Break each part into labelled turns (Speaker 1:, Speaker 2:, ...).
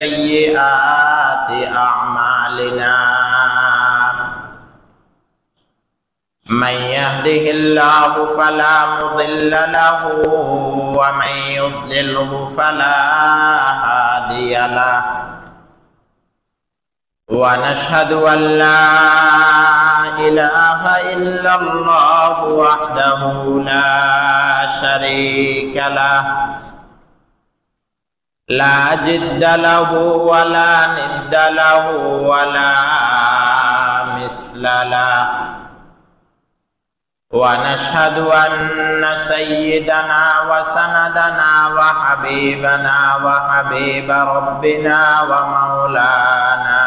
Speaker 1: سيئات أعمالنا من يهده الله فلا مضل له ومن يضلله فلا هادي له ونشهد أن لا إله إلا الله وحده لا شريك له لا جد له ولا ند له ولا مثل له ونشهد أن سيدنا وسندنا وحبيبنا وحبيب ربنا ومولانا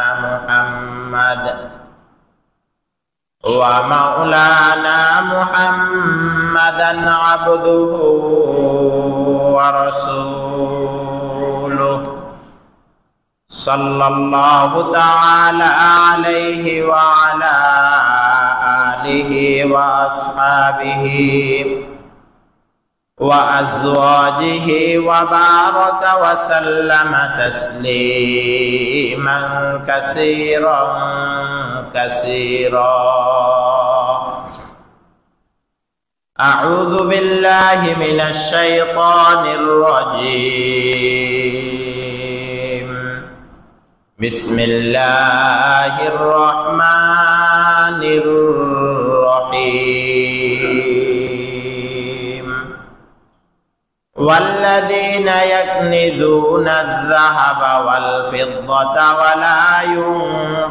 Speaker 1: محمدا عبده ورسوله صلى الله تعالى عليه وعلى آله وأصحابه وأزواجه وبارك وسلم تسليما كثيرا كثيرا. أعوذ بالله من الشيطان الرجيم. بسم الله الرحمن الرحيم. والذين يكنزون الذهب والفضة ولا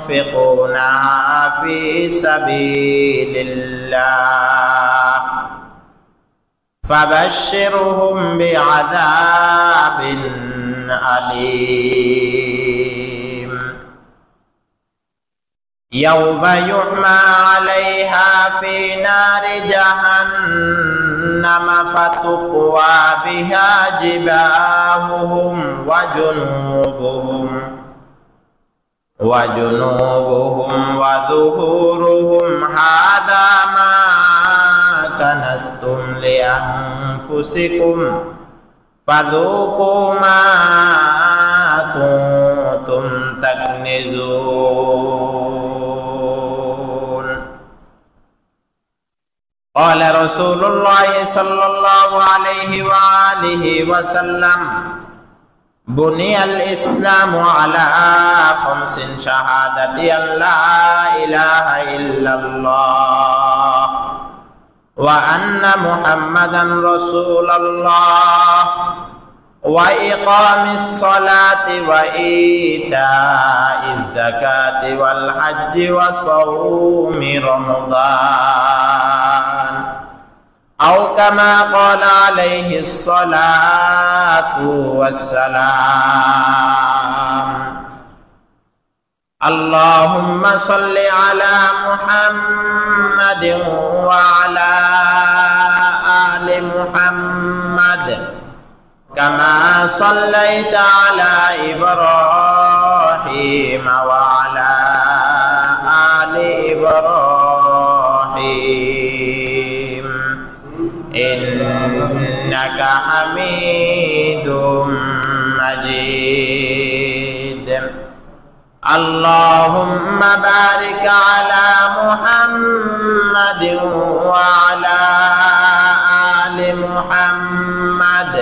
Speaker 1: ينفقونها في سبيل الله فبشرهم بعذاب أليم يوم يحمى عليها في نار جهنم فتقوى بها جباههم وجنوبهم وظهورهم هذا ما كنزتم لأنفسكم فذوقوا ما كنتم تكنزون. قال رسول الله صلى الله عليه وآله وسلم بني الإسلام على 5 شهادة أن لا إله إلا الله وأن محمدا رسول الله وإقام الصلاة وإيتاء الزكاة والحج وصوم رمضان أو كما قال عليه الصلاة والسلام. اللهم صل على محمد وعلى آل محمد كما صليت على إبراهيم وعلى آل إبراهيم إنك حميد مجيد. اللهم بارك على محمد وعلى آل محمد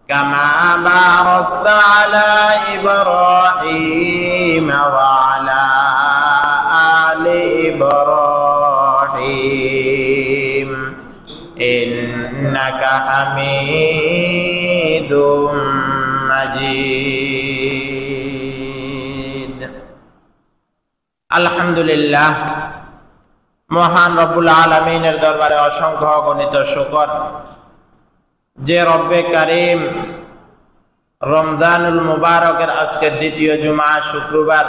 Speaker 1: كما باركت على إبراهيم وعلى آل إبراهيم إنك حميد مجيد. আলহামদুলিল্লাহ, মহান রব্বুল আলামিনের দরবারে অসংখ্য অগণিত শুকর যে রব্বে কারীম রমজানুল মুবারকের আজকের দ্বিতীয় জুমা শুক্রবার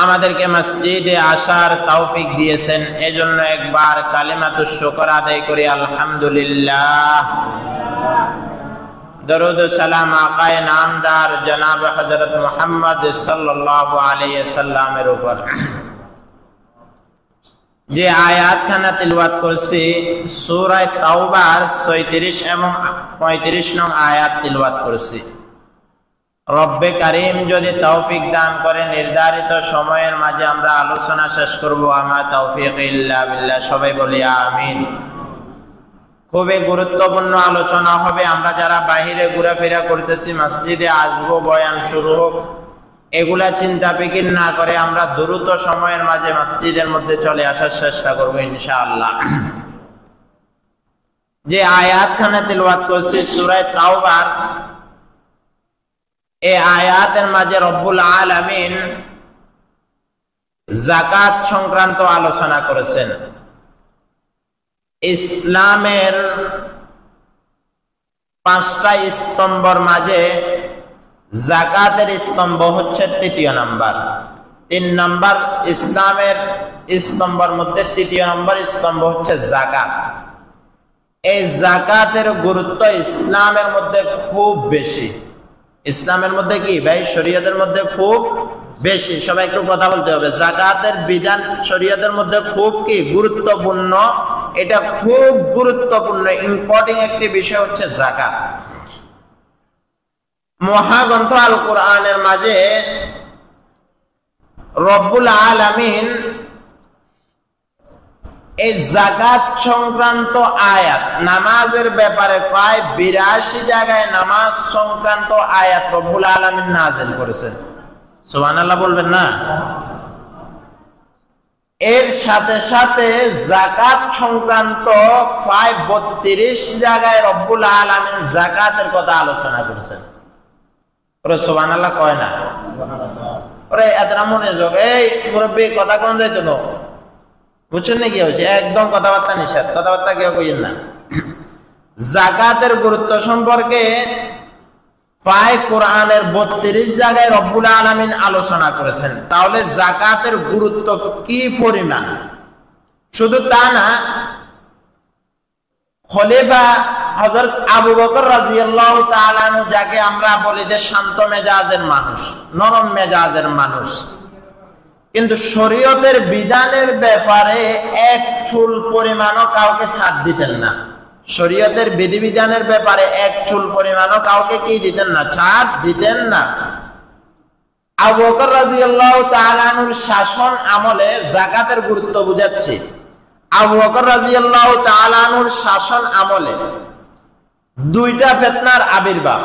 Speaker 1: আমাদেরকে মসজিদে আসার তৌফিক দিয়েছেন। এজন্য একবার কালিমাতুশ শুকর আদায় করি আলহামদুলিল্লাহ। দরুদ ও সালাম আকায়ে নামদার জনাব হযরত মুহাম্মদ সাল্লাল্লাহু আলাইহি ওয়াসাল্লামের উপর। যে আয়াতখানা তিলাওয়াত করছি সূরা তাওবার 36 এবং 35 নং আয়াত তিলাওয়াত করছি। রব্বে কারীম যদি তৌফিক দান করে নির্ধারিত সময়ের মাঝে আমরা আলোচনা শেষ করব। আমা তৌফিক ইল্লা বিল্লাহ। সবাই বলি আমিন। খুবই গুরুত্বপূর্ণ আলোচনা হবে। আমরা যারা বাহিরে ঘোরাফেরা করতেছি, মসজিদে আসবো, বয়ান শুরু হোক, এগুলা চিন্তা ফিকির না করে আমরা দ্রুত সময়ের মাঝে মসজিদের মধ্যে চলে আসার চেষ্টা করবো ইনশাআল্লাহ। যে আয়াতখানে তিলাওয়াত করছি সূরা তাওবার, এই আয়াতের মাঝে রব্বুল আলামিন যাকাত সংক্রান্ত আলোচনা করেছেন। ইসলামের 5টা স্তম্ভের মাঝে যাকাতের স্তম্ভ হচ্ছে 3 নাম্বার। 3 নাম্বার ইসলামের স্তম্ভের মধ্যে 3 নাম্বার স্তম্ভ হচ্ছে যাকাত। এই যাকাতের গুরুত্ব ইসলামের মধ্যে খুব বেশি। ইসলামের মধ্যে কি ভাই, শরীয়তের মধ্যে খুব বেশি। সবাই একটু কথা বলতে হবে। যাকাতের বিধান শরীয়তের মধ্যে খুব কি গুরুত্বপূর্ণ। এটা খুব গুরুত্বপূর্ণ ইম্পর্টেন্ট একটি বিষয় হচ্ছে যাকাত। মহাগ্রন্থ আল কোরআনের মাঝে রব্বুল আলামিন এই যাকাত সংক্রান্ত আয়াত, নামাজের ব্যাপারে প্রায় 82 জায়গায় নামাজ সংক্রান্ত আয়াত রব্বুল আলামিন নাযিল করেছেন। সুবহানাল্লাহ বলবেন না? এর সাথে সাথে যাকাত সংক্রান্ত প্রায় 32 জায়গায় রব্বুল আলামিন যাকাতের কথা আলোচনা করেছেন। ওরে সুবহানাল্লাহ কয় না? ওরে এতটা মনোযোগ, এই মুরব্বী কথা কোন যাইতো না, বুঝছেন নাকি? হয়েছে একদম কথাবার্তা নিষেধ, কথাবার্তা কেউ কইেন না। যাকাতের গুরুত্ব সম্পর্কে প্রায় কোরআনের 32 জায়গায় রব্বুল আলামিন আলোচনা করেছেন। তাহলে যাকাতের গুরুত্ব কি পরিমাণ! শুধু তা না, খলিফা হযরত আবু বকর রাদিয়াল্লাহু তাআলা আনহু, যাকে আমরা বলি যে শান্ত মেজাজের মানুষ, নরম মেজাজের মানুষ, কিন্তু শরীয়তের বিধানের ব্যাপারে এক চুল পরিমাণও কাউকে ছাড় দিতেন না। শরীয়তের বিধিবিধানের ব্যাপারে এক চুল পরিমাণও কাউকে কি দিতেন না, ছাড় দিতেন না। আবু বকর রাদিয়াল্লাহু তাআলা আনহুর শাসন আমলে যাকাতের গুরুত্ব বুঝাচ্ছে। আবু বকর রাদিয়াল্লাহু তাআলা আনহুর শাসন আমলে 2টা ফিতনার আবির্ভাব।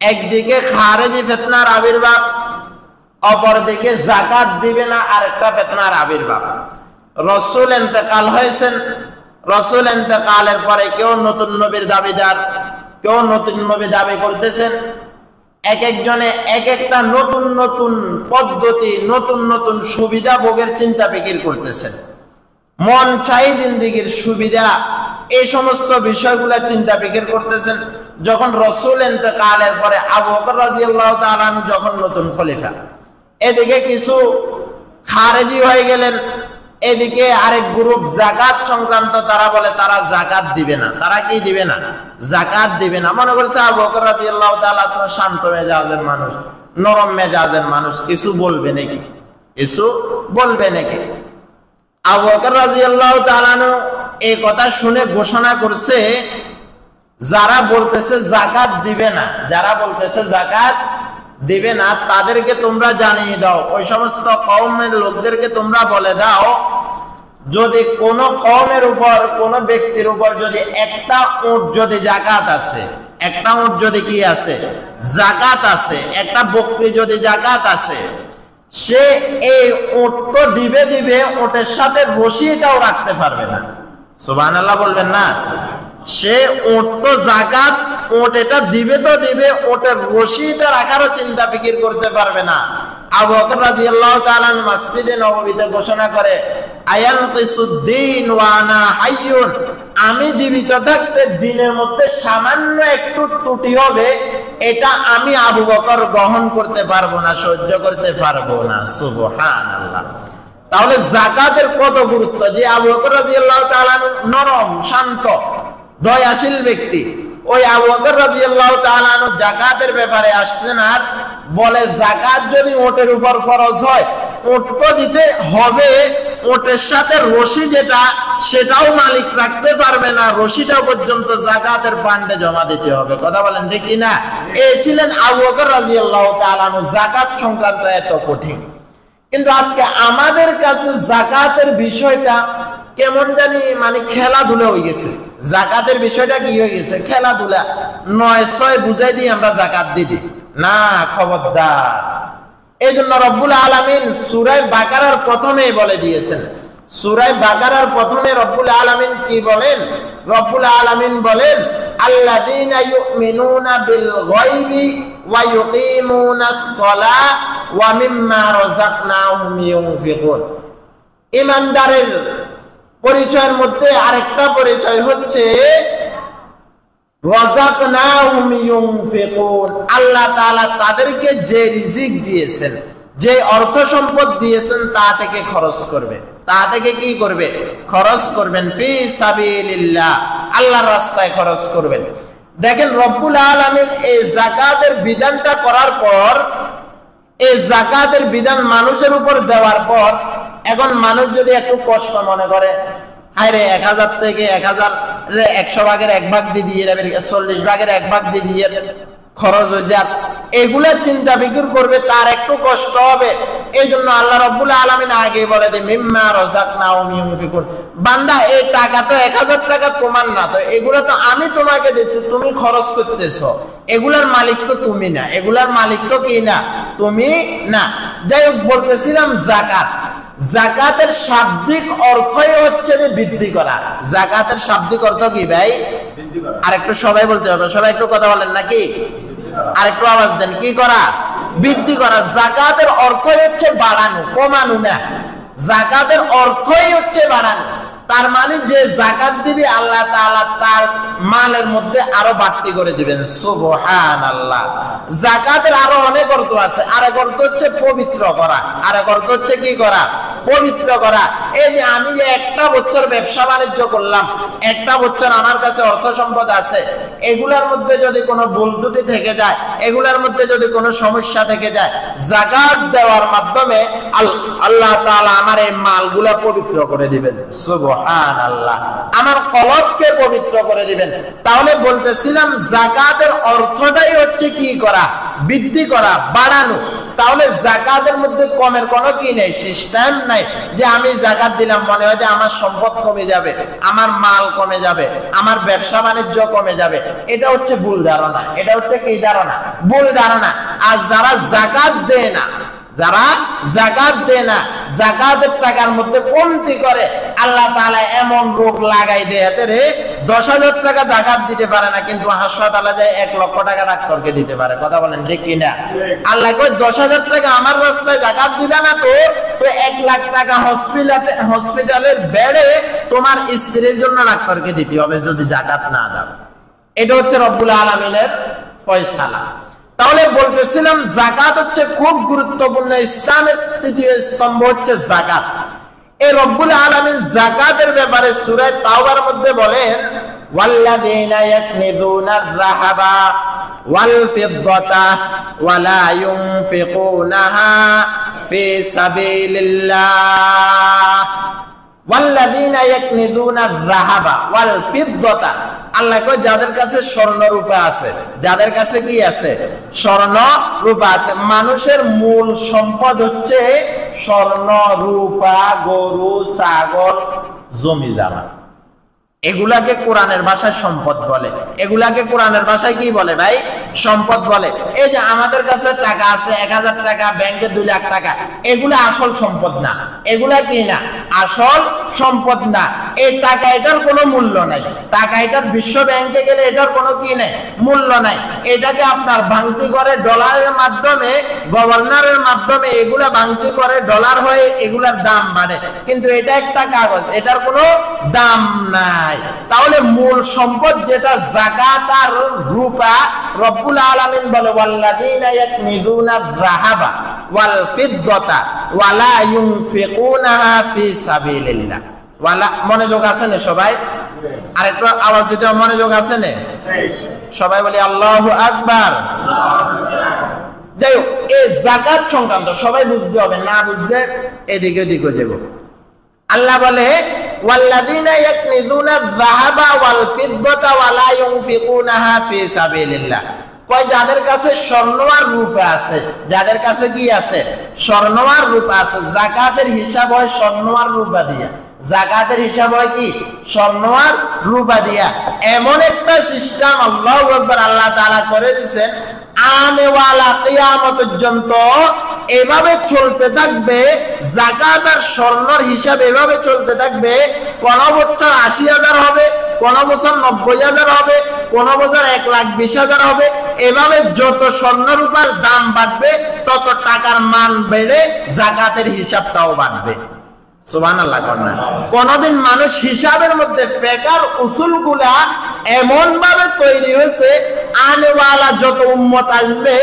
Speaker 1: একদিকে খারেজি ফিতনার আবির্ভাব, অপরদিকে যাকাত দিবে না আরেকটা ফিতনার আবির্ভাব। রাসূল ইন্তেকাল হয়েছেন, রাসূল ইন্তেকালের পরে কেউ নতুন নবীর দাবিদার, কেউ নতুন নবী দাবি করতেছেন। এক একজনে এক একটা নতুন নতুন পদ্ধতি, নতুন নতুন সুবিধা ভোগের চিন্তা ফিকির করতেছেন। মন চাই জিন্দেগির সুবিধা, এই সমস্ত বিষয়গুলা চিন্তা ফিকির করতেছেন। যখন রাসূল ইন্তেকালের পরে আবু বকর রাদিয়াল্লাহু তাআলা আনহু যখন নতুন খলিফা, এদিকে কিছু খারেজি হয়ে গেলেন, এদিকে আরেক গ্রুপ যাকাত সংক্রান্ত, তারা বলে তারা যাকাত দিবে না। তারা কি দিবে না? যাকাত দিবে না। মনে করছে আবু বকর রাদিয়াল্লাহু তাআলা তো শান্ত মেজাজের মানুষ, নরম মেজাজের মানুষ, কিছু বলবে নাকি, কিছু বলবে নাকি। আবু বকর রাদিয়াল্লাহু তাআলা এই কথা শুনে ঘোষণা করছে, যারা বলতেছে যাকাত দিবে না, যারা বলতেছে যাকাত দিবে না, তাদেরকে তোমরা জানিয়ে দাও, ওই সমস্ত কওমের লোকদেরকে তোমরা বলে দাও, যদি কোন কওমের উপর, কোন ব্যক্তির উপর যদি একটা উট যদি যাকাত আছে, একটা উট যদি কি আছে, যাকাত আছে, একটা বকরি যদি যাকাত আছে, সে এই উট তো দিবে দিবে, উটের সাথে রশিটাও রাখতে পারবে না। সুবহানাল্লাহ বলবেন না? সে উট তো যাকাত, উট এটা দিবে তো দিবে, ওটের রশিটা রাখারও চিন্তা ফিকির করতে পারবে না। আবু বকর রাদিয়াল্লাহু তাআলা মসজিদে নববীতে ঘোষণা করে, আয়ানকিসুদ্দিন ওয়া আনা হাইয়ুন, আমি জীবিত থাকতে দিনের মধ্যে সামান্য একটু ত্রুটি হবে, এটা আমি আবু বকর গ্রহণ করতে পারবো না, সহ্য করতে পারবো না। সুবহানাল্লাহ। তাহলে যাকাতের কত গুরুত্ব! যে আবু বকর রাদিয়াল্লাহু তাআলা নরম, শান্ত, দয়াশীল ব্যক্তি, ওই আবু বকর রাদিয়াল্লাহু তাআলা যাকাতের ব্যাপারে আসছেন আর বলে, যাকাত যদি ওটের উপর ফরজ হয় ওটও দিতে হবে, ওটের সাথে রশি যেটা সেটাও মালিক রাখতে পারবে না, রশিটা পর্যন্ত যাকাতের ফান্ডে জমা দিতে হবে। কথা বলেন ঠিক কিনা? এই ছিলেন আবু বকর রাদিয়াল্লাহু তাআলা আনহু। যাকাত সংক্রান্ত এত কঠিন, কিন্তু আজকে আমাদের কাছে যাকাতের বিষয়টা কেমন জানি মানে খেলাধুলা হয়ে গেছে। যাকাতের বিষয়টা কি হয়ে গেছে? খেলাধুলা। 9-6 বুঝাই দিয়ে আমরা যাকাত দিই না, খবরদার। এই জন্য রব্বুল আলামিন সূরা বাকারার প্রথমেই বলে দিয়েছেন। সূরা বাকারার প্রথমে রব্বুল আলামিন কি বলেন? রব্বুল আলামিন বলেন আল্লাযীনা ইউমিনুনা বিল গায়বি ওয়া ইউকিমুনাস সালাহ ওয়া মিম্মা রাযাকনাহুম ইউনফিকুন। ঈমানদারের পরিচয়ের মধ্যে আরেকটা পরিচয় হচ্ছে রাযাকনাহুম ইউনফিকুন। আল্লাহ তাআলা তাদেরকে যে রিজিক দিয়েছেন, যে অর্থ সম্পদ দিয়েছেন তা থেকে খরচ করবে। তা থেকে কি করবে? খরচ করবেন। ফি সাবিলিল্লাহ, আল্লাহর রাস্তায় খরচ করবেন। দেখেন রব্বুল আলামিন এই যাকাতের বিধানটা করার পর, এই যাকাতের বিধান মানুষের উপর দেওয়ার পর, এখন মানুষ যদি একটু কষ্ট মনে করে, হায় রে 1000 থেকে 1000 100 ভাগের 1 ভাগ দিয়ে 40 ভাগের 1 ভাগ দিয়ে খরচ হয়ে যায়, এগুলা চিন্তা ফিকির করবে, তার একটু কষ্ট হবে। এই জন্য আল্লাহ রাব্বুল আলামিন আগে বলে যে মিম্মা রাযাকনাহুম ইউনফিকুন। বান্দা এই টাকা তো 1000 টাকা তোমার না, তো এগুলা তো আমি তোমাকে দিচ্ছি, তুমি খরচ করতেছো, এগুলার মালিক তো তুমি না, এগুলার মালিক তো কি না, তুমি না। যাই হোক, বলতেছিলাম যাকাত। যাকাতের শাব্দিক অর্থই হচ্ছে যে বৃদ্ধি করা। যাকাতের শাব্দিক অর্থ কি ভাই? আর একটু সবাই বলতে হবে, সবাই একটু কথা বলেন নাকি? আর একটু আওয়াজ দেন। কি করা? বৃদ্ধি করা। যাকাতের অর্থই হচ্ছে বাড়ানো, কমানো না। যাকাতের অর্থই হচ্ছে বাড়ানো। তার মানে যে যাকাত দিবে আল্লাহ তাআলা তার মালের মধ্যে আরো বাড়তি করে দিবেন। সুবহানাল্লাহ। যাকাতের আরো অনেক অর্থ আছে। আরেক অর্থ হচ্ছে পবিত্র করা, আরেক অর্থ হচ্ছে কি করা? পবিত্র করা। এই যে আমি যে একটা বছর ব্যবসা বাণিজ্য করলাম, একটা বছর আমার কাছে অর্থ সম্পদ আছে, এগুলার মধ্যে যদি কোনো ভুল ত্রুটি থেকে যায়, এগুলার মধ্যে যদি কোনো সমস্যা থেকে যায়, যাকাত দেওয়ার মাধ্যমে আল্লাহ তাআলা আমার এই মালগুলা পবিত্র করে দিবেন। সুবহানাল্লাহ। আমার কলবকে পবিত্র করে দিবেন। তাহলে বলতেছিলাম যাকাতের অর্থটাই হচ্ছে কি করা? বৃদ্ধি করা, বাড়ানো। তাহলে যাকাতের মধ্যে কমের কোনো কি নেই, সিস্টেম নাই যে আমি যাকাত দিলাম মনে হয় যে আমার সম্পদ কমে যাবে, আমার মাল কমে যাবে, আমার ব্যবসা বাণিজ্য কমে যাবে। এটা হচ্ছে ভুল ধারণা। এটা হচ্ছে কি ধারণা? ভুল ধারণা। আর যারা যাকাত দেয় না, যারা যাকাত দেয় না, যাকাতের টাকার মধ্যে কমতি করে, আল্লাহ তাআলা এমন রোগ লাগাই দেয় রে, 10,000 টাকা যাকাত দিতে পারে না, কিন্তু হাসপাতালে যায় 1 লক্ষ টাকা ডাক্তারকে দিতে পারে। কথা বলেন ঠিক কিনা? আল্লাহ কয় 10,000 টাকা আমার রাস্তায় যাকাত দিবে না, তো 1 লাখ টাকা হসপিটালের বেডে তোমার স্ত্রীর জন্য ডাক্তারকে দিতে হবে যদি যাকাত না দাও। এটা হচ্ছে রব্বুল আলামিনের ফয়সালা। তাহলে বলতেছিলাম যাকাত হচ্ছে খুব গুরুত্বপূর্ণ। ইসলামের তৃতীয় স্তম্ভ হচ্ছে যাকাত। এই রব্বুল আলামিন যাকাতের ব্যাপারে সূরা তাওবার মধ্যে বলেন ওয়াল্লাযীনা ইয়াকনিযুনার যাহাবা ওয়াল ফিদ্দাতা ওয়া লা ইউনফিকুনাহা ফি সাবিলিল্লাহ। ওয়াল্লাযীনা ইয়াকনিযুনার যাহাবা ওয়াল ফিদ্দাতা, আল্লাহ কয় যাদের কাছে স্বর্ণ রূপা আছে, যাদের কাছে কি আছে? স্বর্ণ রূপা আছে। মানুষের মূল সম্পদ হচ্ছে স্বর্ণ রূপা, গরু, ছাগল, জমি জামা। এগুলাকে কোরআনের ভাষায় সম্পদ বলে। এগুলাকে কোরআনের ভাষায় কি বলে ভাই? সম্পদ বলে। এই যে আমাদের কাছে টাকা আছে 1000 টাকা, ব্যাংকে 2 লাখ টাকা, এগুলা আসল সম্পদ না। এগুলা কি না? আসল সম্পদ না। এই টাকা এটার কোনো মূল্য নাই। টাকা এটার বিশ্ব ব্যাংকে গেলে এটার কোনো কি নাই, মূল্য নাই। এটাকে আপনার ভাঙতি করে ডলারের মাধ্যমে, গভর্নরের মাধ্যমে এগুলা ভাঙতি করে ডলার হয়ে এগুলার দাম বাড়ে, কিন্তু এটা একটা কাগজ, এটার কোনো দাম নাই। তাহলে মূল সম্পদ যেটা যাকাত আর রূপা, রব্বুল আলামিন বলে ওয়াল্লাযীনা ইয়াকনিযুনার যাহাবা ওয়াল ফিদ্দাতা ওয়া লা ইউনফিকুনাহা ফি সাবিলিল্লাহ। ওয়ালা, মনোযোগ আছে না সবাই? আর একটু আওয়াজ দিতে, মনোযোগ আছে না সবাই? বলি আল্লাহু আকবার। যাই হোক, এই যাকাত সংক্রান্ত সবাই বুঝতে হবে, না বুঝলে এদিকে ওদিকে যাব। আল্লাহ বলে ওয়াল্লাযীনা ইয়াকনিজুনা আয-যাহাবা ওয়াল ফিদ্দাতা ওয়া লা ইউনফিকুনাহা ফি সাবিলিল্লাহ, কয় যাদের কাছে স্বর্ণ আর রূপা আছে, যাদের কাছে কি আছে? স্বর্ণ আর রূপা আছে। যাকাতের হিসাব হয় স্বর্ণ আর রূপা দিয়া, যাকাতের হিসাব হয় কি? স্বর্ণ আর রূপা দিয়া। এমন একটা সিস্টেম আল্লাহু আকবার আল্লাহ তাআলা করে দিয়েছেন, আমেওয়ালা কিয়ামত পর্যন্ত এভাবে চলতে থাকবে। যাকাত আর স্বর্ণের হিসাব এভাবে চলতে থাকবে। কোন বছর ৮০,০০০ হবে, কোন বছর ৯০,০০০ হবে, কোন বছর ১,২০,০০০ হবে। এভাবে যত স্বর্ণ রূপার দাম বাড়বে তত টাকার মান বেড়ে যাকাতের হিসাবটাও বাড়বে। সুবহানাল্লাহ। কোনদিন মানুষ হিসাবের মধ্যে ফেকার উসুলগুলা এমন ভাবে তৈরি হয়েছে, আনেওয়ালা যত উম্মত আসবে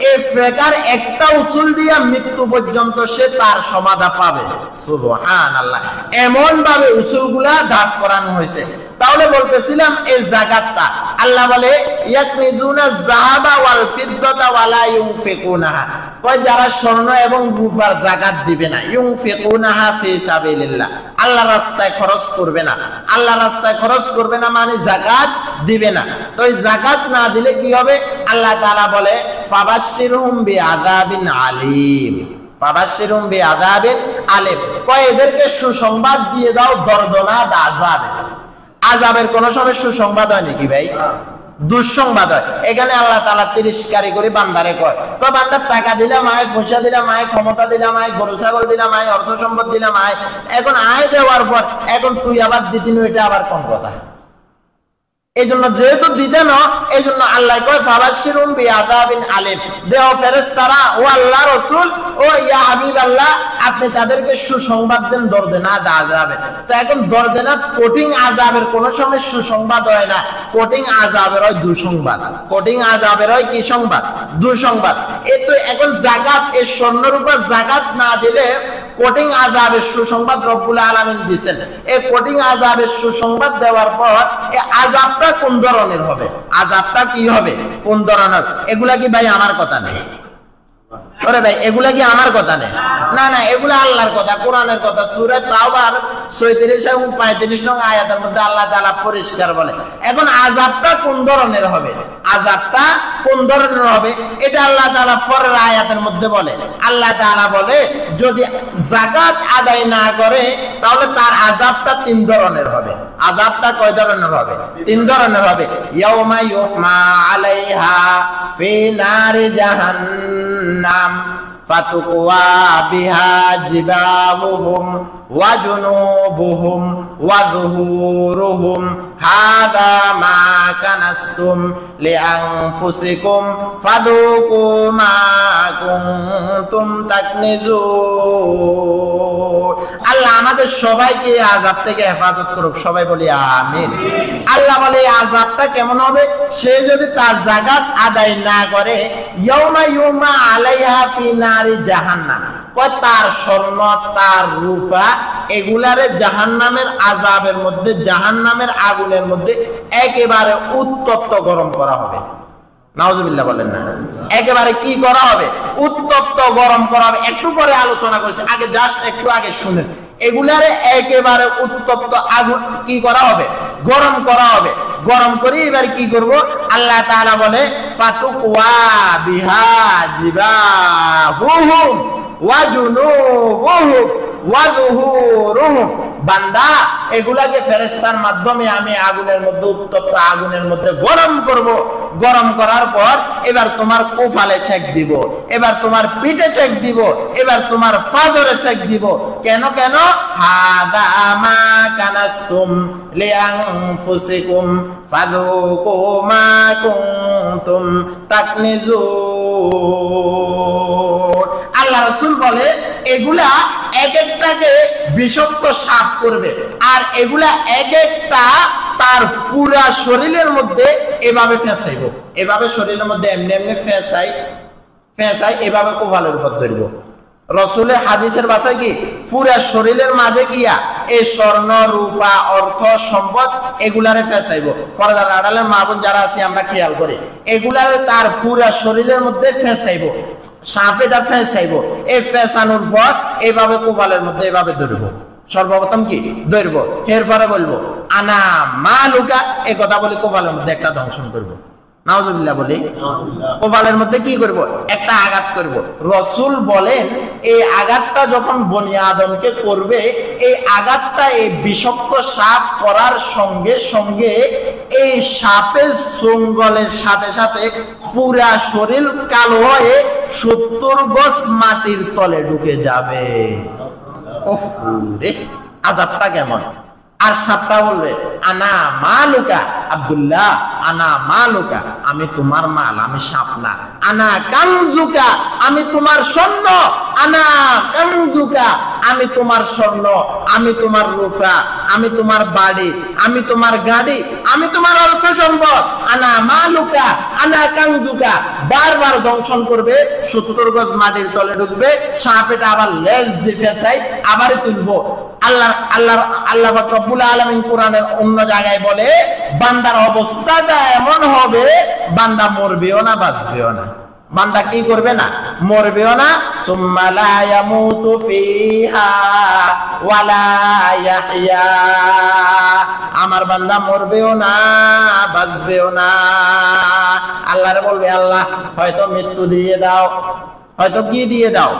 Speaker 1: এই ফেকার একটা উসুল দিয়া মৃত্যু পর্যন্ত সে তার সমাধা পাবে। সুবহানাল্লাহ। এমন ভাবে উসুলগুলা দাঁড় করানো হয়েছে। তাহলে বলতেছিলাম এই যাকাতটা আল্লাহ বলে ইয়াকনিজুনা যাহাবা ওয়াল ফিদ্দাতা ওয়া লা ইউনফিকুনাহা, কয় যারা স্বর্ণ এবং রূপার যাকাত দিবে না, ইউনফিকুনাহা ফি সাবিলিল্লাহ, আল্লাহর রাস্তায় খরচ করবে না। আল্লাহর রাস্তায় খরচ করবে না মানে যাকাত দিবে না। তো এই যাকাত না দিলে কি হবে? আল্লাহ তাআলা বলে ফাবাশশিরহুম বিআযাবিন আলীম, ফাবাশশিরহুম বিআযাবিন আলীম, কয় এদেরকে সুসংবাদ দিয়ে দাও দর্দনাক আযাব। আযাবের কোন সময় সুসংবাদ হয় নাকি ভাই? দুঃসংবাদ হয়। এখানে আল্লাহ তাআলা তিরস্কারি করে বান্দারে কয়, তো বান্দার টাকা দিলাম আয়, পয়সা দিলাম আয়, ক্ষমতা দিলাম আয়, গরু ছাগল দিলাম আয়, অর্থ সম্পদ দিলাম আয়, এখন আয় দেওয়ার পর এখন তুই আবার দিতি না, এটা আবার কোন কথা? এই জন্য যেহেতু দিতে না, এই জন্য আল্লাহ কয় ফাবাশশিরহুম বিআযাবিন আলীম, দেও ফেরেশতারা ও আল্লাহ রাসূল ও ইয়া হাবিবাল্লাহ আপনি তাদেরকে সুসংবাদ দেন দর্দনাক আযাবে। তো এখন দর্দনাক কঠিন আযাবের কোন সময় সুসংবাদ হয় না, কঠিন আযাবের হয় দুঃসংবাদ। কঠিন আযাবের হয় কি সংবাদ? দুঃসংবাদ। এই তো এখন যাকাত, এই স্বর্ণের উপর যাকাত না দিলে কঠিন আযাবের সুসংবাদ রব্বুল আলামিন দিবেন। এই কঠিন আযাবের সুসংবাদ দেওয়ার পর এই আযাবটা কোন ধরনের হবে? আযাবটা কি হবে? কোন ধরনের? এগুলা কি ভাই আমার কথা নেই? ওরে ভাই এগুলা কি আমার কথা নেই? না না, এগুলা আল্লাহর কথা, কোরআনের কথা। সূরা তাওবার ৩৬ এবং ৩৫ নং আয়াতের মধ্যে আল্লাহ তাআলা পরিষ্কার বলে। এখন আযাবটা কোন ধরনের হবে? আযাবটা কোন ধরনের হবে এটা আল্লাহ তাআলা পরের আয়াতের মধ্যে বলে। আল্লাহ তাআলা বলে যদি যাকাত আদায় না করে তাহলে তার আযাবটা ৩ ধরনের হবে। আযাবটা কয় ধরনের হবে? ৩ ধরনের হবে। ইয়াউমা ইউহমা আলাইহা ফি নারি জাহান্নাম ফাতুকওয়া বিহা জিবাহুহুম ওয়া জুনুবুহুম ওয়া যুহুরুহুম হাযা মা কানাসতুম লিআনফুসিকুম ফাদুকু মা কুনতুম তাকনিজুন। আল্লাহ আমাদের সবাইকে আযাব থেকে হেফাজত করুক, সবাই বলি আমিন। আল্লাহ বলে এই আযাবটা কেমন হবে? সে যদি তার যাকাত আদায় না করে, ইয়াউমা ইউমা আলাইহা ফি নারি জাহান্নাম, কয় তার স্বর্ণ তার রূপা এগুলারে জাহান্নামের আযাবের মধ্যে, জাহান্নামের আগুনের মধ্যে একেবারে উত্তপ্ত গরম করা হবে। নাউজুবিল্লাহ বলেন না। একেবারে কি করা হবে? উত্তপ্ত গরম করা হবে। একটু পরে আলোচনা করেছে, আগে জাস্ট একটু আগে শুনেন। এগুলারে একেবারে উত্তপ্ত আগুন কি করা হবে? গরম করা হবে। গরম করে এবার কি করব? আল্লাহ তাআলা বলে ফাতুকওয়া বিহা জিবাহুহুম ওয়া জুনুবুহুম ওয়া যুহুরুহুম। বান্দা এগুলাকে ফেরেশতার মাধ্যমে আমি আগুনের মধ্যে, উত্তপ্ত আগুনের মধ্যে গরম করব। গরম করার পর এবার তোমার কোফালে ছেক দিব, এবার তোমার পিঠে ছেক দিব, এবার তোমার ফাজরে ছেক দিব। কেন কেন? হাযা মা কানাসতুম লিআনফুসিকুম ফাযুকু মা কুনতুম তাকনিজুন। আল্লাহ রাসূল বলে এগুলা এক একটাকে বিষাক্ত সাপ করবে, আর এগুলা এক একটা তার পুরা শরীরের মধ্যে এভাবে ফেঁসাইব, এভাবে শরীরের মধ্যে এমনি এমনি ফেঁসাই, এভাবে কোপালের উপর ধরব। রসুলের হাদিসের ভাষায় কি পুরা শরীরের মাঝে গিয়া এই স্বর্ণ রূপা অর্থ সম্পদ এগুলারে ফেঁসাইব। পর্দার আড়ালের মা বোন যারা আছে আমরা খেয়াল করি, এগুলারে তার পুরা শরীরের মধ্যে ফেঁসাইব। সাপ এটা ফেঁসাইবো, এই ফেঁসানোর পর এইভাবে কোপালের মধ্যে এইভাবে ধরবো, সর্বপ্রথম কি ধরবো, এরপরে বলবো আনা মালুকা, এই কথা বলে কোপালের মধ্যে একটা দংশন করবো, নাউজুবিল্লাহ বলি, কোপালের মধ্যে কি করব, একটা আঘাত করব। রাসূল বলেন এই আঘাতটা যখন বনি আদমকে করবে, এই আঘাতটা এই বিষাক্ত সাপ করার সঙ্গে সঙ্গে এই সাপের চুঙ্গলের সাথে সাথে পুরা শরীর কালো হয়ে 70 গজ মাটির তলে ঢুকে যাবে। ওহ রে, আযাবটা কেমন। আর সাপটা বলবে আনা মালুকা আব্দুল্লাহ, আনা মালুকা, আমি তোমার মাল, আমি সাপ না। আনা কানজুকা, আমি তোমার স্বর্ণ। আনা কানজুকা, আমি তোমার স্বর্ণ, আমি তোমার রূপা, আমি তোমার বাড়ি, আমি তোমার গাড়ি, আমি তোমার অর্থ সম্পদ। আনা মালুকা, আনা কানজুকা, বারবার দংশন করবে, 70 গজ মাটির তলে ঢুকবে। সাপ এটা আবার লেজ দিয়ে চাই, আবার তুলবো। আল্লাহ রব্বুল আলামিন কোরআনের অন্য জায়গায় বলে বান্দার অবস্থাটা এমন হবে, বান্দা মরবেও না বাঁচবেও না। বান্দা কি করবে না, মরবেও না, সুম্মা লা ইয়ামুতু ফিহা ওয়ালা ইয়াহইয়া, আমার বান্দা মরবেও না বাঁচবেও না। আল্লাহরে বলবে আল্লাহ হয়তো মৃত্যু দিয়ে দাও, হয়তো কি দিয়ে দাও,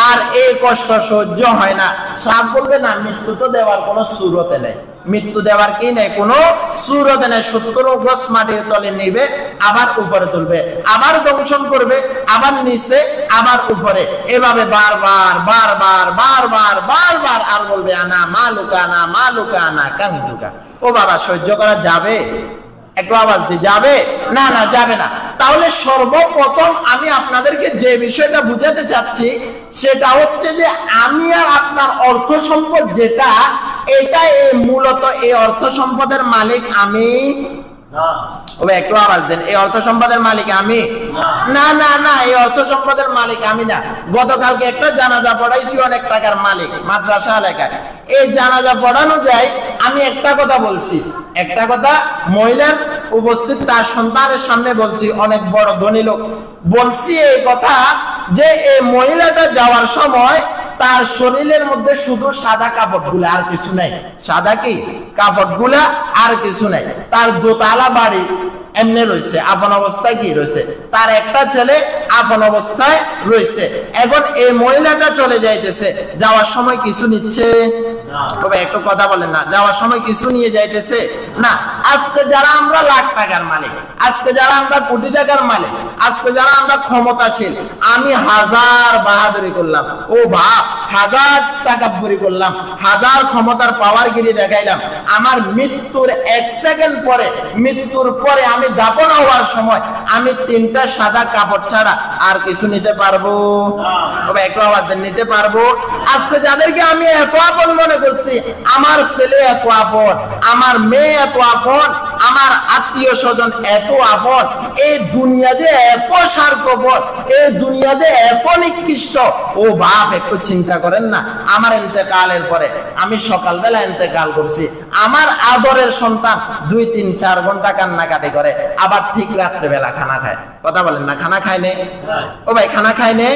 Speaker 1: আর এই কষ্ট সহ্য হয় না। সাপ বলবে না, মৃত্যু তো দেওয়ার কোনো সুরতে নেই, মৃত্যু দেওয়ার কি নেই, কোনো সুরতে নেই। 70 গজ মাটির তলে নিবে, আবার উপরে তুলবে, আবার দংশন করবে, আবার নিচে, আবার উপরে, এভাবে বারবার বারবার বারবার বারবার। আর বলবে আনা মালুকা, আনা মালুকা, আনা কানজুকা। ও বাবা, সহ্য করা যাবে? একটু আওয়াজ দিয়ে যাবে? না না, যাবে না। তাহলে সর্বপ্রথম আমি আপনাদেরকে যে বিষয়টা বুঝাতে চাচ্ছি সেটা হচ্ছে যে আমি আর আপনার অর্থ সম্পদ যেটা, এটা মূলত এই অর্থ সম্পদের মালিক আমি না। একটু আওয়াজ দেন, এই অর্থ সম্পদের মালিক আমি না। না না, এই অর্থ সম্পদের মালিক আমি না। গতকালকে একটা জানাজা পড়াইছি অনেক টাকার মালিক মাদ্রাসা এলাকায়। এই জানাজা পড়ানো যায়, আমি একটা কথা বলছি, একটা কথা মহিলার উপস্থিত তার সন্তানের সামনে বলছি, অনেক বড় ধনী লোক, বলছি এই কথা যে এই মহিলাটা যাওয়ার সময় তার শরীরের মধ্যে শুধু সাদা কাপড় গুলা, আর কিছু নাই। সাদা কি কাপড় গুলা, আর কিছু নাই। তার দোতলা বাড়ি এমনি রয়েছে, আপন অবস্থায় কি রয়েছে, তার একটা ছেলে আপন অবস্থায় রয়েছে। এখন এই মহিলাটা চলে যাইতেছে, যাওয়ার সময় কিছু নিচ্ছে তবে একটু কথা বলেন না, যাওয়ার সময় কিছু নিয়ে যাইতেছে না। আজকে যারা আমরা লাখ টাকার মালিক, আজকে যারা আমরা কোটি টাকার মালিক, আজকে যারা আমরা ক্ষমতাশীল, আমি হাজার বাহাদুরি করলাম, ও বাপ, হাজার টাকাপুরি করলাম, হাজার ক্ষমতার পাওয়ারগিরি দেখাইলাম, আমার মৃত্যুর 1 সেকেন্ড পরে, মৃত্যুর পরে আমি দাফন হওয়ার সময় আমি 3টা সাদা কাপড় ছাড়া আর কিছু নিতে পারবো? তবে একটু আওয়াজ দেন, নিতে পারবো? আজকে যাদেরকে আমি এত আপন মনে করছি, আমার ছেলে এত আপন, আমার মেয়ে এত আপন, আমার আত্মীয় স্বজন এত আপন, এই দুনিয়াতে এত স্বার্থপর, এই দুনিয়াতে এত নিকৃষ্ট, ও বাপ একটু চিন্তা করেন না। আমার ইন্তেকালের পরে, আমি সকালবেলা ইন্তেকাল করছি, আমার আদরের সন্তান 2, 3, 4 ঘন্টা কান্নাকাটি করে, আবার ঠিক রাত্রেবেলা খানা খায়। কথা বলেন না, খানা খায় নে? ও ভাই, খানা খায় নে?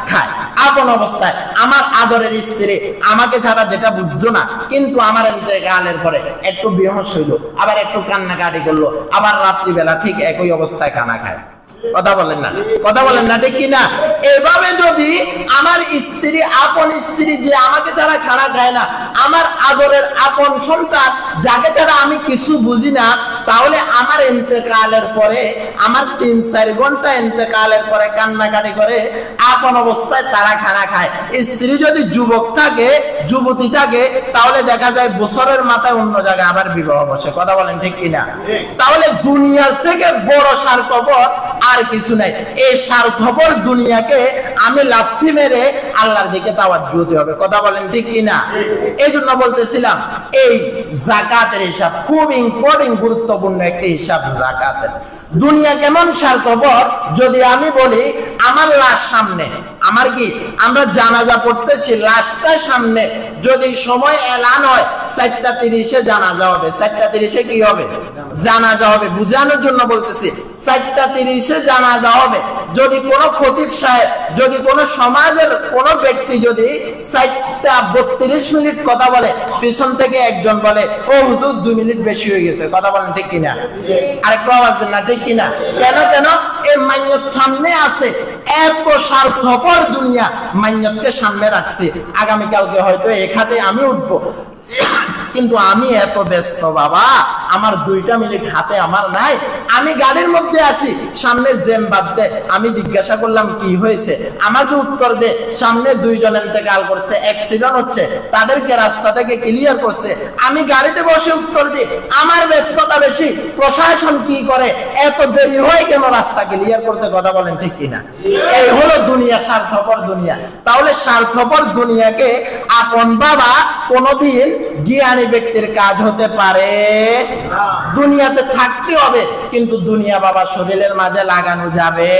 Speaker 1: খায়। আপন অবস্থায় আমার আদরের স্ত্রী আমাকে ছাড়া যেটা বুঝতো না, কিন্তু আমার ইন্তেকালের পরে একটু বেহুশ হইলো, আবার একটু কান্নাকাটি করলো, আবার রাত্রিবেলা ঠিক একই অবস্থায় খানা খায়। কথা বলেন না, কথা বলেন না, ঠিক কিনা? এভাবে যদি আমার স্ত্রী, আপন স্ত্রী যে আমাকে ছাড়া খানা খায় না, আমার আদরের আপন সন্তান যাকে ছাড়া আমি কিছু বুঝি না, তাহলে আমার ইন্তেকালের পরে, আমার 3-4 ঘন্টা ইন্তেকালের পরে কান্নাকাটি করে, আপন অবস্থায় তারা খানা খায়। স্ত্রী যদি যুবক থাকে, যুবতী থাকে, তাহলে দেখা যায় বছরের মাথায় অন্য জায়গায় আবার বিবাহ বসে। কথা বলেন ঠিক কিনা? তাহলে দুনিয়ার থেকে বড় স্বার্থপর আর কিছু নাই। এই স্বার্থপর দুনিয়াকে আমি লাথি মেরে আল্লাহর দিকে তাওয়াজ্জুহ দিতে হবে। কথা বলেন ঠিক কিনা? এই জন্য বলতেছিলাম, এই যাকাতের হিসাব খুব ইম্পর্টেন্ট, গুরুত্বপূর্ণ একটি হিসাব যাকাতের। দুনিয়া কেমন স্বার্থপর, যদি আমি বলি আমার লাশ সামনে, আমার কি, আমরা জানাজা পড়তেছি, লাশটা সামনে, যদি সময় এলান হয় 4:30 জানাজা হবে, 4:30 কি হবে? জানাজা হবে, বুঝানোর জন্য বলতেছি 4:30 জানাজা হবে। যদি কোনো খতিব সাহেব, যদি কোনো সমাজের কোনো ব্যক্তি যদি 4:32 কথা বলে, পিছন থেকে একজন বলে ও হুজুর 2 মিনিট বেশি হয়ে গেছে, কথা বলেন ঠিক কিনা? আরেকটু আওয়াজ দেন না, ঠিক কিনা? কেন কেন? এই মাইয়ত সামনে আছে, এত স্বার্থপর দুনিয়া মাইয়তকে সামনে রাখছে। আগামীকালকে হয়তো এক হাতে আমি উঠবো, কিন্তু আমি এত ব্যস্ত বাবা, আমার 2টা মিনিট হাতে আমার নাই। আমি গাড়ির মধ্যে আছি, সামনে জ্যাম বাজছে, আমি জিজ্ঞাসা করলাম কি হয়েছে, আমাকে উত্তর দে, সামনে 2 জন ইন্তেকাল করছে, অ্যাক্সিডেন্ট হচ্ছে, তাদেরকে রাস্তা থেকে ক্লিয়ার করছে। আমি গাড়িতে বসে উত্তর দিই, আমার ব্যস্ততা বেশি, প্রশাসন কি করে, এত দেরি হয় কেন রাস্তা ক্লিয়ার করতে, কথা বলেন ঠিক কিনা? এই হলো দুনিয়া, স্বার্থপর দুনিয়া। তাহলে স্বার্থপর দুনিয়াকে আপন বাবা কোনদিন জ্ঞানী ব্যক্তির কাজ হতে পারে? দুনিয়াতে থাকতে হবে, কিন্তু দুনিয়া বাবা শরীরের মাঝে লাগানো যাবে।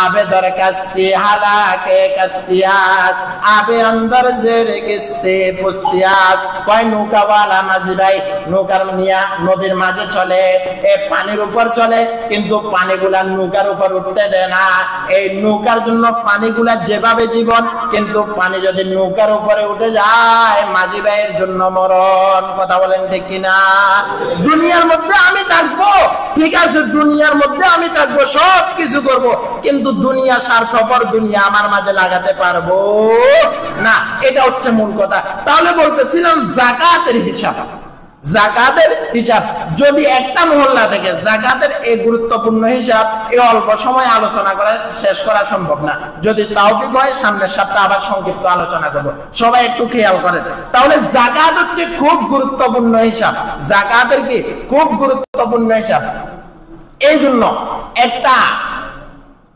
Speaker 1: আবে দরকাস্তি হালাকে কাস্তিয়াত, আবে আন্দর জেরে কিস্তে পুস্তিয়াত। কয় নৌকাওয়ালা মাঝি ভাই নৌকার নিয়া নদীর মাঝে চলে, এই পানির উপর চলে, কিন্তু পানিগুলা নৌকার উপর উঠতে দেয় না। এই নৌকার জন্য পানিগুলা যেভাবে জীবন, কিন্তু পানি যদি নৌকার উপরে উঠে যায় মাঝি ভাইয়ের জন্য মরণ, কথা বলেন ঠিক কিনা? দুনিয়ার মধ্যে আমি থাকবো, ঠিক আছে, দুনিয়ার মধ্যে আমি থাকবো, সব কিছু করব, কিন্তু দুনিয়া স্বার্থপর দুনিয়া আমার মাঝে লাগাতে পারবো না। এটা হচ্ছে মূল কথা। তাহলে বলতেছিলাম যাকাতের হিসাব, যাকাতের হিসাব যদি একটা মহল্লা থেকে যাকাতের এই গুরুত্বপূর্ণ হিসাব এই অল্প সময় আলোচনা করে শেষ করা সম্ভব না। যদি তৌফিক হয় সামনের সপ্তাহে আবার সংক্ষিপ্ত আলোচনা করব, সবাই একটু খেয়াল করেন। তাহলে যাকাত হচ্ছে খুব গুরুত্বপূর্ণ হিসাব, যাকাতের কি খুব গুরুত্বপূর্ণ হিসাব। এই জন্য একটা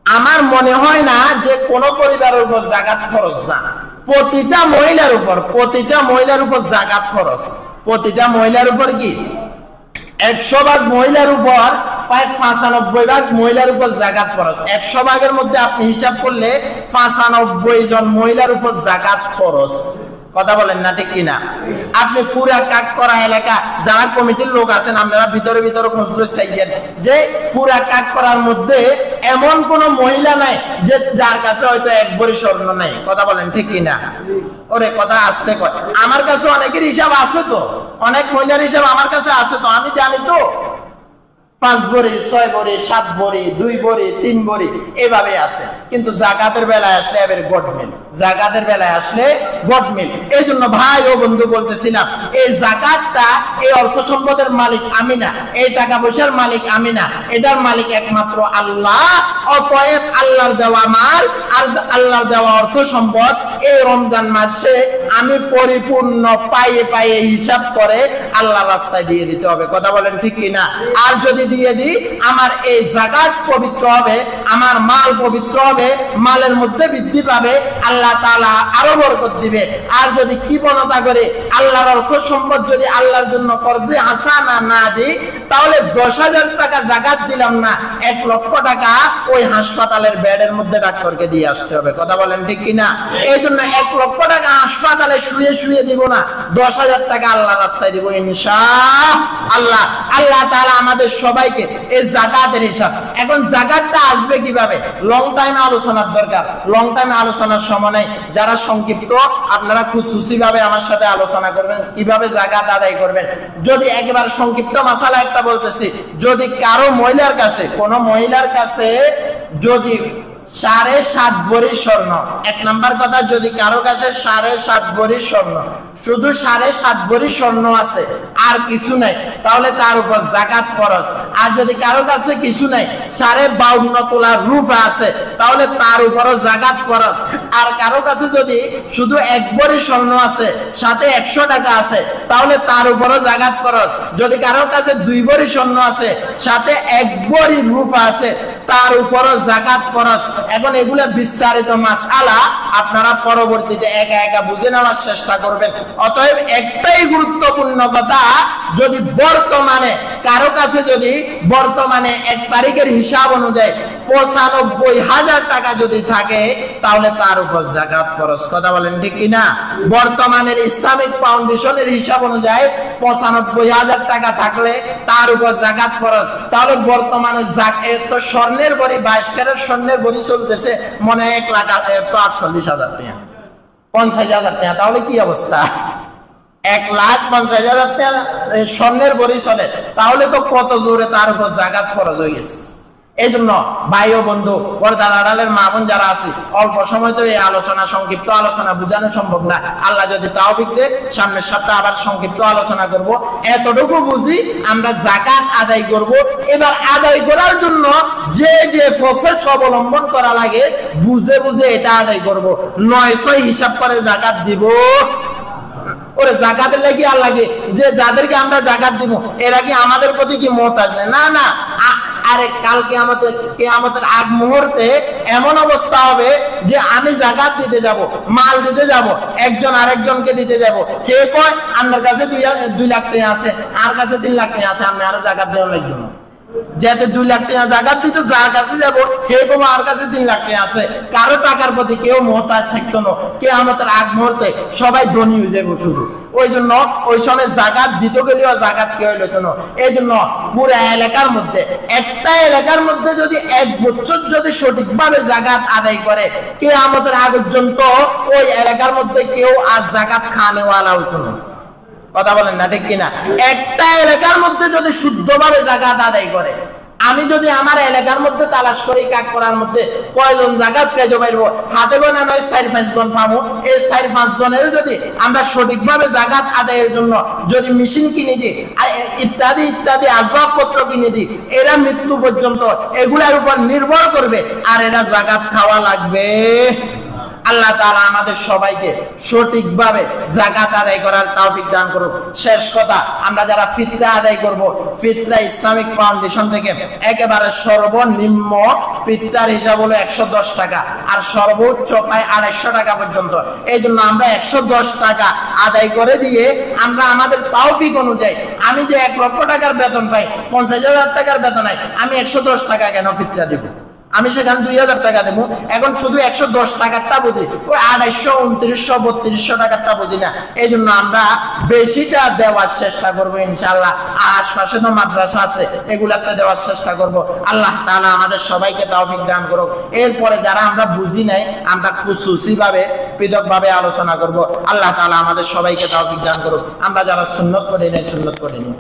Speaker 1: আমার মনে হয় না যে কোন পরিবারের উপর যাকাত ফরজ না, প্রতিটা মহিলার উপর, প্রতিটা মহিলার উপর যাকাত ফরজ। প্রতিটা মহিলার উপর কি 100 ভাগ মহিলার উপর, প্রায় 95 ভাগ মহিলার উপর যাকাত ফরজ। 100 ভাগের মধ্যে আপনি হিসাব করলে 95 জন মহিলার উপর যাকাত ফরজ, কথা বলেন না ঠিক কিনা? আপনি পুরা কাককরা এলাকা যারা কমিটির লোক আছেন, আপনারা ভিতরে ভিতরে খোঁজলে চাইছেন যে পুরা কাককরার মধ্যে এমন কোন মহিলা নাই যে যার কাছে হয়তো 1 ভরি স্বর্ণ নাই, কথা বলেন ঠিক কিনা? ওরে কথা আসতে কয়, আমার কাছে অনেকের হিসাব আছে তো, অনেক মহিলার হিসাব আমার কাছে আছে তো, আমি জানি তো 5 ভরি 6 ভরি 7 ভরি 2 ভরি 3 ভরি এভাবে আছে। কিন্তু যাকাতের বেলায় আসলে এবার গডমিল, যাকাতের বেলায় আসলে গডমিল। এই জন্য ভাই ও বন্ধু বলতেছিলাম, এই যাকাতটা এই অর্থ সম্পদের মালিক আমি না, এই টাকা পয়সার মালিক আমি না, এটার মালিক একমাত্র আল্লাহ। অতএব আল্লাহর দেওয়া মাল আর আল্লাহর দেওয়া অর্থ সম্পদ এই রমজান মাসে আমি পরিপূর্ণ পায়ে পায়ে হিসাব করে আল্লাহর রাস্তায় দিয়ে দিতে হবে, কথা বলেন ঠিক কিনা? আর যদি দিয়ে দিই আমার এই যাকাত পবিত্র হবে, আমার মাল পবিত্র হবে, মালের মধ্যে বৃদ্ধি পাবে, আল্লাহ তাআলা আরো বরকত দিবে। আর যদি কৃপণতা করে আল্লাহর অর্থ সম্পদ যদি আল্লাহর জন্য কর্জে হাসানা না দিই, তাহলে 10,000 টাকা যাকাত দিলাম না, 1 লক্ষ টাকা ওই হাসপাতালের বেডের মধ্যে ডাক্তারকে দিয়ে আসতে হবে, কথা বলেন ঠিক কিনা? এই জন্য 1 লক্ষ টাকা হাসপাতালে শুয়ে শুয়ে দিব না, 10,000 টাকা আল্লাহর রাস্তায় দিব ইনশাআল্লাহ। আল্লাহ তাআলা আমাদের সবাইকে এই যাকাতের হিসাব। এখন যাকাতটা আসবে কিভাবে, লং টাইম আলোচনার দরকার, লং টাইম আলোচনার সময় নেই। যারা সংক্ষিপ্ত আপনারা খুশুসি ভাবে আমার সাথে আলোচনা করবেন কিভাবে যাকাত আদায় করবেন। যদি একেবারে সংক্ষিপ্ত মাসালা একটা বলতেছি, যদি কারো মহিলার কাছে, কোন মহিলার কাছে যদি 7.5 ভরি স্বর্ণ, 1 নাম্বার কথা, যদি কারো কাছে 7.5 ভরি স্বর্ণ, শুধু 7.5 ভরি স্বর্ণ আছে আর কিছু নাই, তাহলে তার উপর যাকাত ফরজ। আর যদি কারো কাছে কিছু নাই, 52.5 তোলা রূপা আছে, তাহলে তার উপরও যাকাত ফরজ। আর কারো কাছে যদি শুধু 1 ভরি স্বর্ণ আছে, সাথে 100 টাকা আছে, তাহলে তার উপরও যাকাত ফরজ। যদি কারো কাছে 2 ভরি স্বর্ণ আছে, সাথে 1 ভরি রূপা আছে, তার উপরও যাকাত ফরজ। এখন এগুলা বিস্তারিত মাসআলা আপনারা পরবর্তীতে একা একা বুঝে নেওয়ার চেষ্টা করবেন। অতএব একটাই গুরুত্বপূর্ণ কথা, যদি বর্তমানে কারো কাছে যদি বর্তমানে 1 তারিখের হিসাব অনুযায়ী 95,000 টাকা যদি থাকে, তাহলে তার উপর যাকাত ফরজ। কথা বলেন ঠিক কিনা? বর্তমানের ইসলামিক ফাউন্ডেশনের হিসাব অনুযায়ী 95,000 টাকা থাকলে তার উপর যাকাত ফরজ। তাহলে বর্তমানে তো স্বর্ণের ভরি 22 ক্যারেট স্বর্ণের ভরি চলতেছে মনে হয় 1,48,000 টাকা, 50,000 টাকা। তাহলে কি অবস্থা? 1,50,000 টাকা স্বর্ণের ভরি চলে, তাহলে তো কত জোরে তার উপর যাকাত ফরজ হয়ে গেছে। এই জন্য ভাই ও বন্ধু, পর্দার আড়ালের মা বোন যারা আছে, অল্প সময় তো এই আলোচনা, সংক্ষিপ্ত আলোচনা বোঝানো সম্ভব না। আল্লাহ যদি তৌফিক দেয়, সামনের সপ্তাহে আবার সংক্ষিপ্ত আলোচনা করব। এতটুকু বুঝি আমরা যাকাত আদায় করব। এবার আদায় করার জন্য যে যে প্রসেস অবলম্বন করা লাগে বুঝে বুঝে এটা আদায় করব। 900 হিসাব করে যাকাত দিব। ওরে যাকাতের লাগি আর লাগে যে যাদেরকে আমরা যাকাত দিব এরা কি আমাদের প্রতি কি মুহতাজ? না না, আরে কালকে কিয়ামতের আগ মুহূর্তে এমন অবস্থা হবে যে আমি যাকাত দিতে যাব, মাল দিতে যাব, একজন আরেকজনকে দিতে যাব। কে কয় আপনার কাছে 2 লাখ টাকা আছে, আর কাছে 3 লাখ টাকা আছে, আপনি আরো যাকাত দেওয়ার লাগবে না। যেতে 2 লাখ টাকা যাকাত দিত, যার কাছে যাবো হে বাবা আর কাছে 3 লাখ টাকা আছে। কারো টাকার প্রতি কেউ মুহতাজ থাকতো না। কিয়ামতের আগ মুহূর্তে সবাই ধনী হয়ে যাবে শুধু। ওই জন্য ওই সময় যাকাত দিতে গেলেও যাকাত কেউ হইতো না। এই জন্য পুরো এলাকার মধ্যে, একটা এলাকার মধ্যে যদি 1 বছর যদি সঠিকভাবে যাকাত আদায় করে, কিয়ামতের আগ পর্যন্ত ওই এলাকার মধ্যে কেউ আর যাকাত খানেওয়ালা হইতো না। কথা বলেন না ঠিক কিনা? একটা এলাকার মধ্যে যদি শুদ্ধভাবে যাকাত আদায় করে, আমি যদি আমার এলাকার মধ্যে তালাশ করি কাজ করার মধ্যে কয়জন যাকাত খাইতে পারবো, হাতে গোনা নয় 4-5 জন পাবো। এই 4-5 জনের যদি আমরা সঠিকভাবে যাকাত আদায়ের জন্য যদি মেশিন কিনে দিই, ইত্যাদি ইত্যাদি আসবাবপত্র কিনে দিই, এরা মৃত্যু পর্যন্ত এগুলার উপর নির্ভর করবে, আর এরা যাকাত খাওয়া লাগবে। আল্লাহ তাআলা আমাদের সবাইকে সঠিকভাবে যাকাত আদায় করার তৌফিক দান করুন। শেষ কথা, আমরা যারা ফিতরা আদায় করব, ফিতরা ইসলামিক ফাউন্ডেশন থেকে একেবারে সর্বনিম্ন ফিতরার হিসাব হলো 110 টাকা, আর সর্বোচ্চ পায় 250 টাকা পর্যন্ত। এই জন্য আমরা 110 টাকা আদায় করে দিয়ে আমরা আমাদের তৌফিক অনুযায়ী, আমি যে 1 লক্ষ টাকার বেতন পাই, 50,000 টাকার বেতন হয়, আমি 110 টাকা কেন ফিতরা দিব? আমি সেখানে 2,000 টাকা দেবো। এখন শুধু 110 টাকারটা বুঝি, ওই 250, 2900, 3200 টাকারটা বুঝি না। এই জন্য আমরা বেশিটা দেওয়ার চেষ্টা করবো ইনশাআল্লাহ। আশপাশে তো মাদ্রাসা আছে, এগুলাতে দেওয়ার চেষ্টা করব। আল্লাহ তাআলা আমাদের সবাইকে তৌফিক দান করুক। এরপরে যারা আমরা বুঝি নাই, আমরা খুশুসি ভাবে পৃথকভাবে আলোচনা করব। আল্লাহ তাআলা আমাদের সবাইকে তৌফিক দান করুক। আমরা যারা সুন্নত করি নাই, সুন্নত করে নিই।